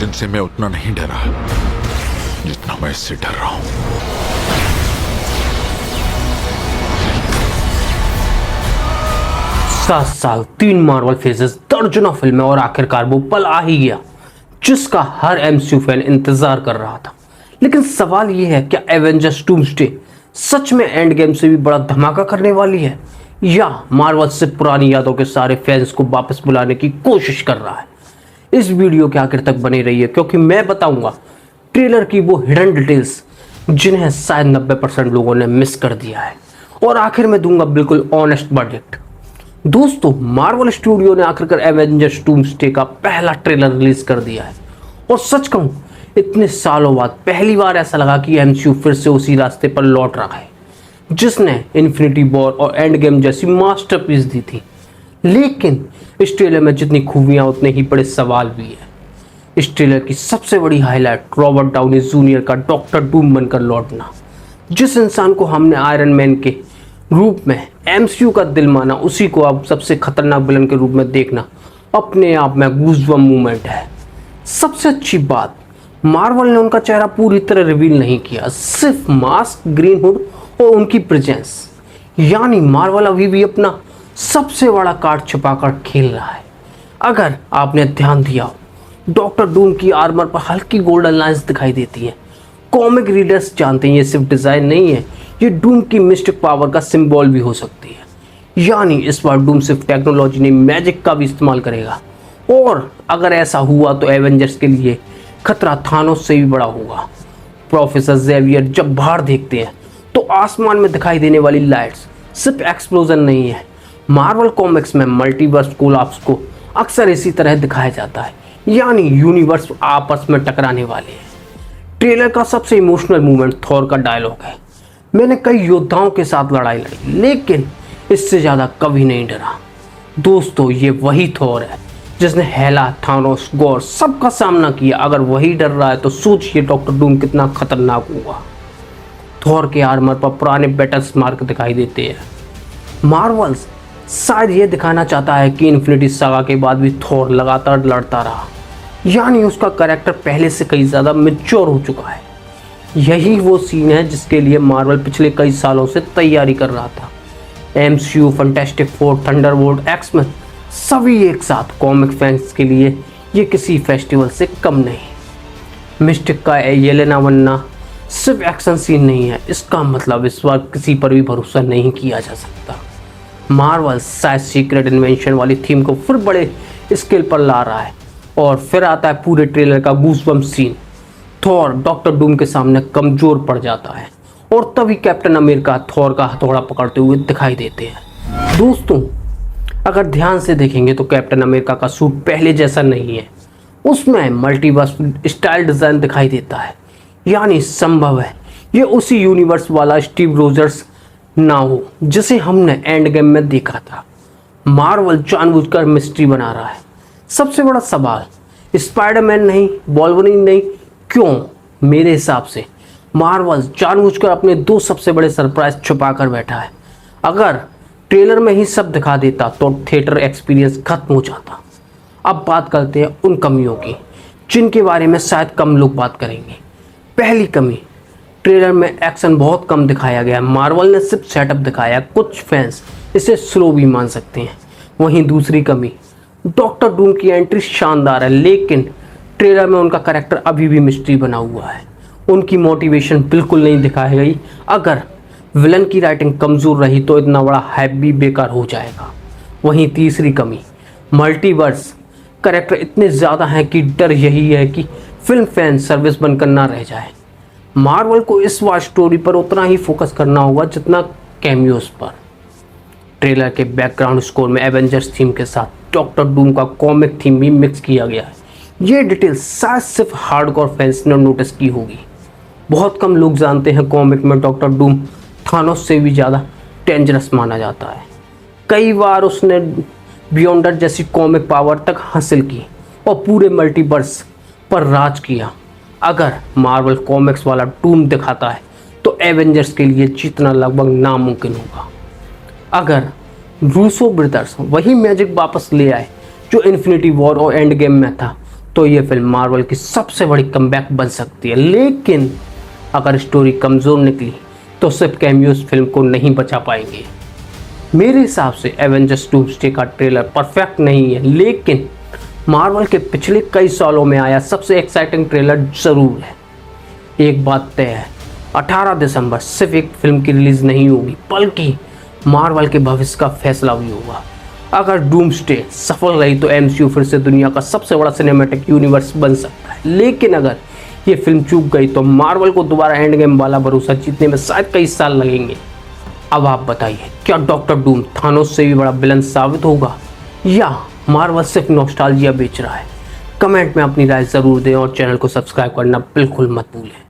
लेकिन से मैं उतना नहीं डरा जितना मैं इससे डर रहा हूं। 7 साल, 3 मार्वल फेजेस, दर्जनों फिल्में और आखिरकार वो पल आ ही गया जिसका हर एमसीयू फैन इंतजार कर रहा था। लेकिन सवाल ये है, क्या एवेंजर्स डूम्सडे सच में एंड गेम से भी बड़ा धमाका करने वाली है, या मार्वल से पुरानी यादों के सारे फैंस को वापस बुलाने की कोशिश कर रहा है? इस वीडियो के आखिर तक बने रहिए, क्योंकि मैं बताऊंगा ट्रेलर की वो हिडन डिटेल्स जिन्हें शायद 90% लोगों ने मिस कर दिया है, और आखिर में दूंगा बिल्कुल ऑनेस्ट वर्डिक्ट। दोस्तों, मार्वल स्टूडियो ने आखिरकार एवेंजर्स डूम्सडे का पहला ट्रेलर रिलीज कर दिया है, और सच कहूं इतने सालों बाद पहली बार ऐसा लगा कि एमसीयू फिर से उसी रास्ते पर लौट रहा है जिसने इन्फिनिटी वॉर और एंड गेम जैसी मास्टरपीस दी थी। लेकिन इस ट्रेलर में जितनी खूबियां उतने ही बड़े सवाल भी है। इस ट्रेलर की सबसे बड़ी हाईलाइट रॉबर्ट डाउनी जूनियर का डॉक्टर डूम बनकर लौटना। जिस इंसान को हमने आयरन मैन के रूप में एमसीयू का दिल माना, उसी को अब सबसे खतरनाक विलन के रूप में देखना अपने आप में गूज़बम्प मूवमेंट है। सबसे अच्छी बात, मार्वल ने उनका चेहरा पूरी तरह रिवील नहीं किया, सिर्फ मास्क, ग्रीन हुड और उनकी प्रेजेंस। यानी मार्वल अभी भी अपना सबसे बड़ा कार्ड छुपाकर खेल रहा है। अगर आपने ध्यान दिया हो, डॉक्टर डूम की आर्मर पर हल्की गोल्डन लाइंस दिखाई देती है। कॉमिक रीडर्स जानते हैं ये सिर्फ डिज़ाइन नहीं है, ये डूम की मिस्टिक पावर का सिंबल भी हो सकती है। यानी इस बार डूम सिर्फ टेक्नोलॉजी नहीं, मैजिक का भी इस्तेमाल करेगा। और अगर ऐसा हुआ तो एवेंजर्स के लिए खतरा थानोस से भी बड़ा होगा। प्रोफेसर जेवियर जब बाहर देखते हैं तो आसमान में दिखाई देने वाली लाइट्स सिर्फ एक्सप्लोजन नहीं है। मार्वल कॉमिक्स में मल्टीवर्स कोलैप्स को अक्सर इसी तरह दिखाया जाता है, यानी यूनिवर्स आपस में टकराने वाले हैं। ट्रेलर का सबसे इमोशनल मोमेंट थॉर का डायलॉग है, मैंने कई योद्धाओं के साथ लड़ाई लड़ी लेकिन इससे ज़्यादा कभी नहीं डरा। दोस्तों, ये वही थॉर है जिसने हेला, थानोस, गॉर सबका सामना किया। अगर वही डर रहा है तो सोचिए डॉक्टर डूम कितना खतरनाक होगा। थॉर के आर्मर पर पुराने बैटल्स मार्क दिखाई देते हैं। मार्वल्स शायद ये दिखाना चाहता है कि इन्फिनिटी सागा के बाद भी थॉर लगातार लड़ता रहा, यानी उसका कैरेक्टर पहले से कई ज़्यादा मैच्योर हो चुका है। यही वो सीन है जिसके लिए मार्वल पिछले कई सालों से तैयारी कर रहा था। MCU, fantastic four, Thunderbolt, X Men सभी एक साथ कॉमिक फैंस के लिए ये किसी फेस्टिवल से कम नहीं। मिस्टिक का येलेना बनना सिर्फ एक्शन सीन नहीं है, इसका मतलब इस बार किसी पर भी भरोसा नहीं किया जा सकता। मार्वल शायद सीक्रेट इन्वेंशन वाली थीम को फिर बड़े स्केल पर ला रहा है। और फिर आता है पूरे ट्रेलर का goosebump scene. Thor Doctor Doom के सामने कमज़ोर पड़ जाता है और तभी कैप्टन अमेरिका थॉर का हथौड़ा पकड़ते हुए दिखाई देते हैं। दोस्तों, अगर ध्यान से देखेंगे तो कैप्टन अमेरिका का सूट पहले जैसा नहीं है, उसमें मल्टीवर्स स्टाइल डिज़ाइन दिखाई देता है। यानी संभव है ये उसी यूनिवर्स वाला स्टीव रोजर्स ना हो जिसे हमने एंड गेम में देखा था। मार्वल जानबूझकर मिस्ट्री बना रहा है। सबसे बड़ा सवाल, स्पाइडरमैन नहीं, वोल्वरिन नहीं, क्यों? मेरे हिसाब से मार्वल जानबूझकर अपने 2 सबसे बड़े सरप्राइज छुपा कर बैठा है। अगर ट्रेलर में ही सब दिखा देता तो थिएटर एक्सपीरियंस खत्म हो जाता। अब बात करते हैं उन कमियों की जिनके बारे में शायद कम लोग बात करेंगे। पहली कमी, ट्रेलर में एक्शन बहुत कम दिखाया गया। मार्वल ने सिर्फ सेटअप दिखाया, कुछ फैंस इसे स्लो भी मान सकते हैं। वहीं दूसरी कमी, डॉक्टर डूम की एंट्री शानदार है लेकिन ट्रेलर में उनका कैरेक्टर अभी भी मिस्ट्री बना हुआ है। उनकी मोटिवेशन बिल्कुल नहीं दिखाई गई। अगर विलन की राइटिंग कमज़ोर रही तो इतना बड़ा हाइप भी बेकार हो जाएगा। वहीं तीसरी कमी, मल्टीवर्स कैरेक्टर इतने ज़्यादा हैं कि डर यही है कि फिल्म फैन सर्विस बनकर ना रह जाए। मार्वल को इस बार स्टोरी पर उतना ही फोकस करना होगा जितना कैमियोस पर। ट्रेलर के बैकग्राउंड स्कोर में एवेंजर्स थीम के साथ डॉक्टर डूम का कॉमिक थीम भी मिक्स किया गया है। ये डिटेल शायद सिर्फ हार्डकोर फैंस ने नोटिस की होगी। बहुत कम लोग जानते हैं कॉमिक में डॉक्टर डूम थानोस से भी ज़्यादा डेंजरस माना जाता है। कई बार उसने बियॉन्डर जैसी कॉमिक पावर तक हासिल की और पूरे मल्टीवर्स पर राज किया। अगर मार्वल कॉमिक्स वाला डूम दिखाता है तो एवेंजर्स के लिए जीतना लगभग नामुमकिन होगा। अगर रूसो ब्रदर्स वही मैजिक वापस ले आए जो इन्फिनिटी वॉर और एंड गेम में था तो ये फिल्म मार्वल की सबसे बड़ी कमबैक बन सकती है। लेकिन अगर स्टोरी कमज़ोर निकली तो सिर्फ कैमियोस फिल्म को नहीं बचा पाएंगे। मेरे हिसाब से एवेंजर्स डूम्सडे का ट्रेलर परफेक्ट नहीं है, लेकिन मार्वल के पिछले कई सालों में आया सबसे एक्साइटिंग ट्रेलर ज़रूर है। एक बात तय है, 18 दिसंबर सिर्फ एक फिल्म की रिलीज़ नहीं होगी, बल्कि मार्वल के भविष्य का फैसला भी होगा। अगर डूम्सडे सफल रही तो एमसीयू फिर से दुनिया का सबसे बड़ा सिनेमैटिक यूनिवर्स बन सकता है। लेकिन अगर ये फिल्म चूक गई तो मार्वल को दोबारा एंड गेम वाला भरोसा जीतने में शायद कई साल लगेंगे। अब आप बताइए, क्या डॉक्टर डूम थानोस से भी बड़ा विलन साबित होगा या मार्वल सिर्फ नॉस्टैल्जिया बेच रहा है? कमेंट में अपनी राय ज़रूर दें और चैनल को सब्सक्राइब करना बिल्कुल मत भूलें।